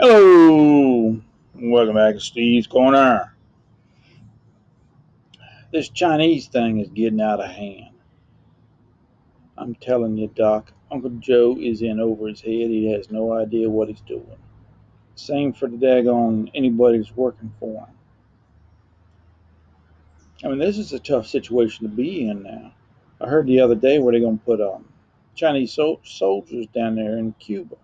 Hello, welcome back to Steve's Corner. This Chinese thing is getting out of hand. I'm telling you, Doc, Uncle Joe is in over his head. He has no idea what he's doing. Same for the daggone anybody who's working for him. I mean, this is a tough situation to be in now. I heard the other day where they're going to put Chinese soldiers down there in Cuba.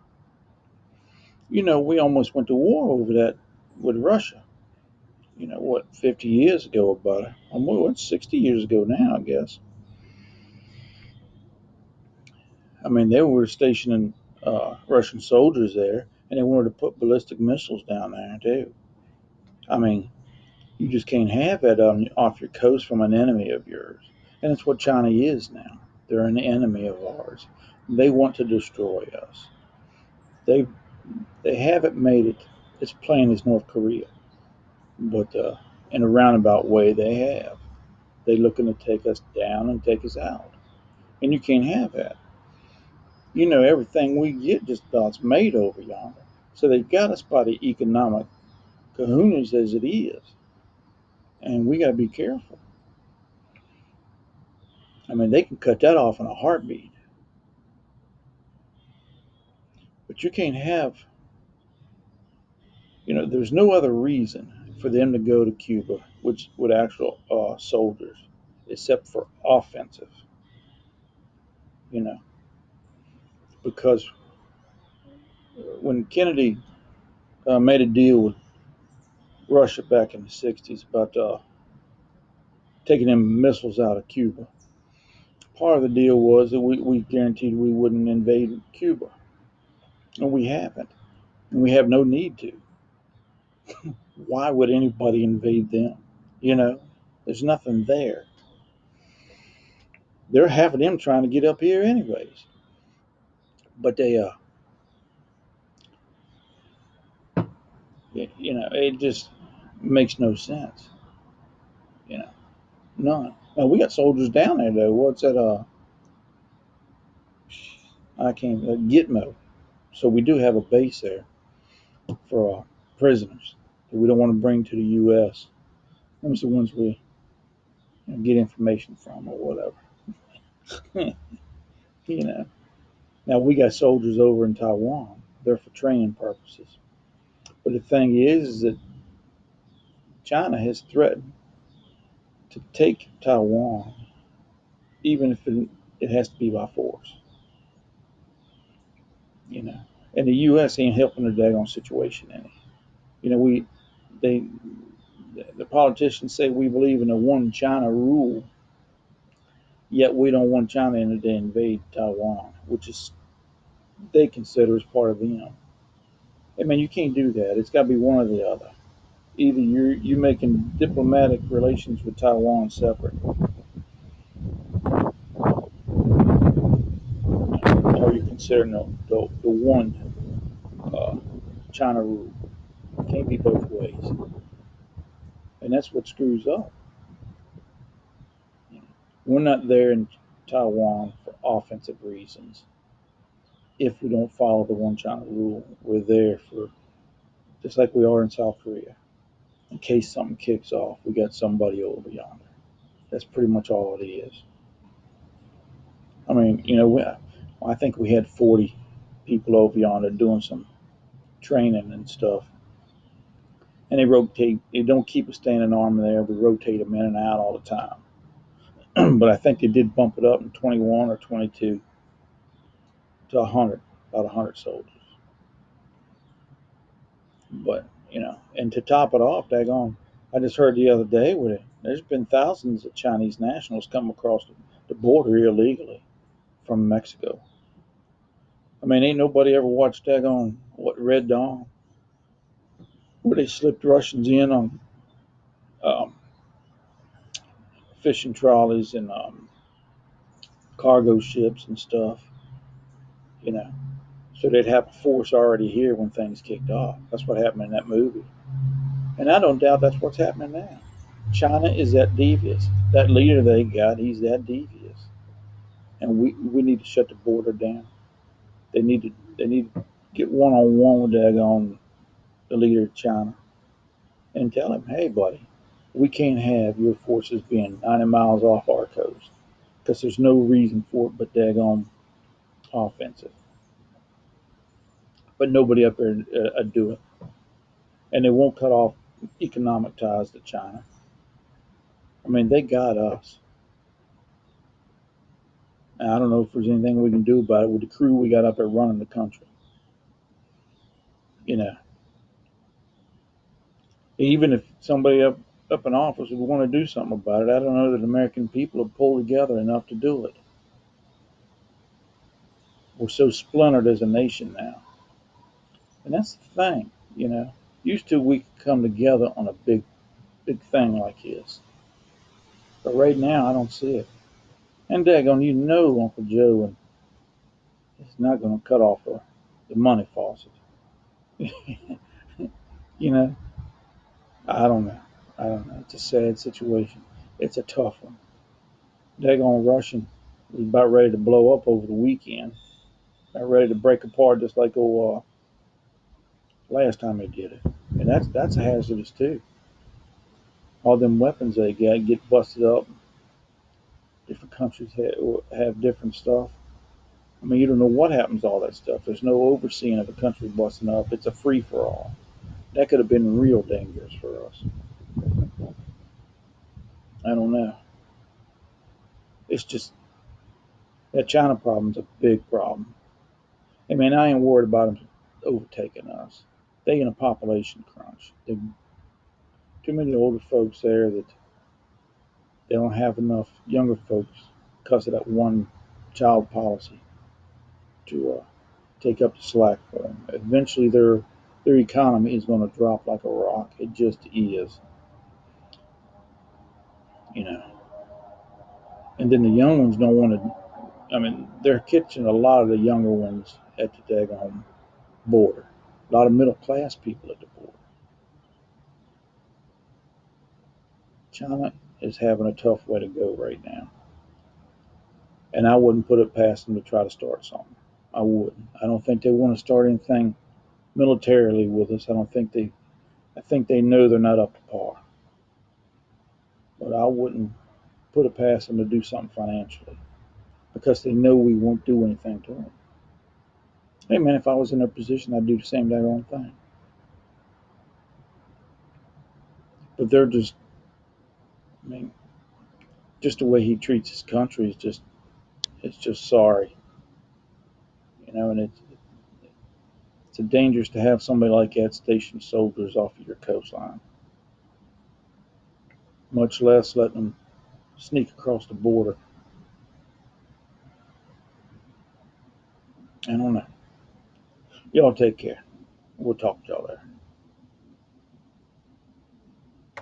You know, we almost went to war over that with Russia. You know, what, 50 years ago about it? What, 60 years ago now, I guess. I mean, they were stationing Russian soldiers there, and they wanted to put ballistic missiles down there too. I mean, you just can't have that off your coast from an enemy of yours, and it's what China is now. They're an enemy of ours. They want to destroy us. They they haven't made it as plain as North Korea, but in a roundabout way, they have. They're looking to take us down and take us out, and you can't have that. You know, everything we get just about's made over yonder. So they've got us by the economic kahunas as it is. And we got to be careful. I mean, they can cut that off in a heartbeat. But you can't have, you know, there's no other reason for them to go to Cuba, which with actual soldiers, except for offensive, you know. Because when Kennedy made a deal with Russia back in the 60s about taking them missiles out of Cuba, part of the deal was that we guaranteed we wouldn't invade Cuba. And we haven't. And we have no need to. Why would anybody invade them? You know, there's nothing there. There are half of them trying to get up here anyways. But you know, it just makes no sense. You know, none. Now, we got soldiers down there though. What's that? I can't. Gitmo. So we do have a base there for prisoners that we don't want to bring to the U.S. Those are the ones we get information from or whatever. You know. Now we got soldiers over in Taiwan. They're for training purposes. But the thing is that China has threatened to take Taiwan, even if it has to be by force. You know, and the U.S. ain't helping the daggone situation any. You know, they the politicians say we believe in a one China rule, yet we don't want China to invade Taiwan, which is they consider as part of them. I mean, you can't do that. It's got to be one or the other. Either you're making diplomatic relations with Taiwan separate, or you're considering the one uh, China rule. It can't be both ways, and that's what screws up. We're not there in Taiwan for offensive reasons. If we don't follow the one China rule, we're there for just like we are in South Korea. In case something kicks off, we got somebody over yonder. That's pretty much all it is. I mean, you know, I think we had 40 people over yonder doing some training and stuff. And they rotate. They don't keep a standing army there. We rotate them in and out all the time. But I think they did bump it up in 21 or 22 to 100, about 100 soldiers. But you know, and to top it off, daggone, I just heard the other day where there's been thousands of Chinese nationals come across the border illegally from Mexico. I mean, ain't nobody ever watched daggone what Red Dawn, where they slipped Russians in on um, fishing trolleys and cargo ships and stuff, you know. So they'd have a force already here when things kicked off. That's what happened in that movie. And I don't doubt that's what's happening now. China is that devious. That leader they got, he's that devious. And we need to shut the border down. They need to get one on one with daggone the leader of China, and tell him, hey, buddy, we can't have your forces being 90 miles off our coast because there's no reason for it but daggone offensive. But nobody up there do it. And they won't cut off economic ties to China. I mean, they got us. And I don't know if there's anything we can do about it with the crew we got up there running the country. You know, even if somebody up in office would want to do something about it, I don't know that American people have pulled together enough to do it. We're so splintered as a nation now. And that's the thing, you know. Used to we could come together on a big thing like this. But right now I don't see it. And daggone, you know Uncle Joe is not going to cut off the money faucet. You know, I don't know. I don't know. It's a sad situation. It's a tough one. Daggone Russian was about ready to blow up over the weekend. About ready to break apart just like last time they did it. And that's hazardous too. All them weapons they get busted up. Different countries have different stuff. I mean, you don't know what happens to all that stuff. There's no overseeing of a country busting up. It's a free for all. That could have been real dangerous for us. I don't know. It's just that China problem's a big problem. I mean, I ain't worried about them overtaking us. They in a population crunch. There too many older folks there that they don't have enough younger folks because of that one child policy to take up the slack for them. Eventually, their economy is going to drop like a rock. It just is, you know. And then the young ones don't want to. I mean, they're catching a lot of the younger ones at the daggone border. A lot of middle class people at the border. China is having a tough way to go right now, and I wouldn't put it past them to try to start something. I wouldn't. I don't think they want to start anything militarily with us. I don't think they. I think they know they're not up to par. But I wouldn't put it past them to do something financially because they know we won't do anything to them. Hey man, if I was in their position, I'd do the same daggone thing. But they're just, I mean, just the way he treats his country is just, it's just sorry, you know. And it's dangerous to have somebody like that station soldiers off of your coastline, much less letting them sneak across the border. I don't know. Y'all take care. We'll talk to y'all later.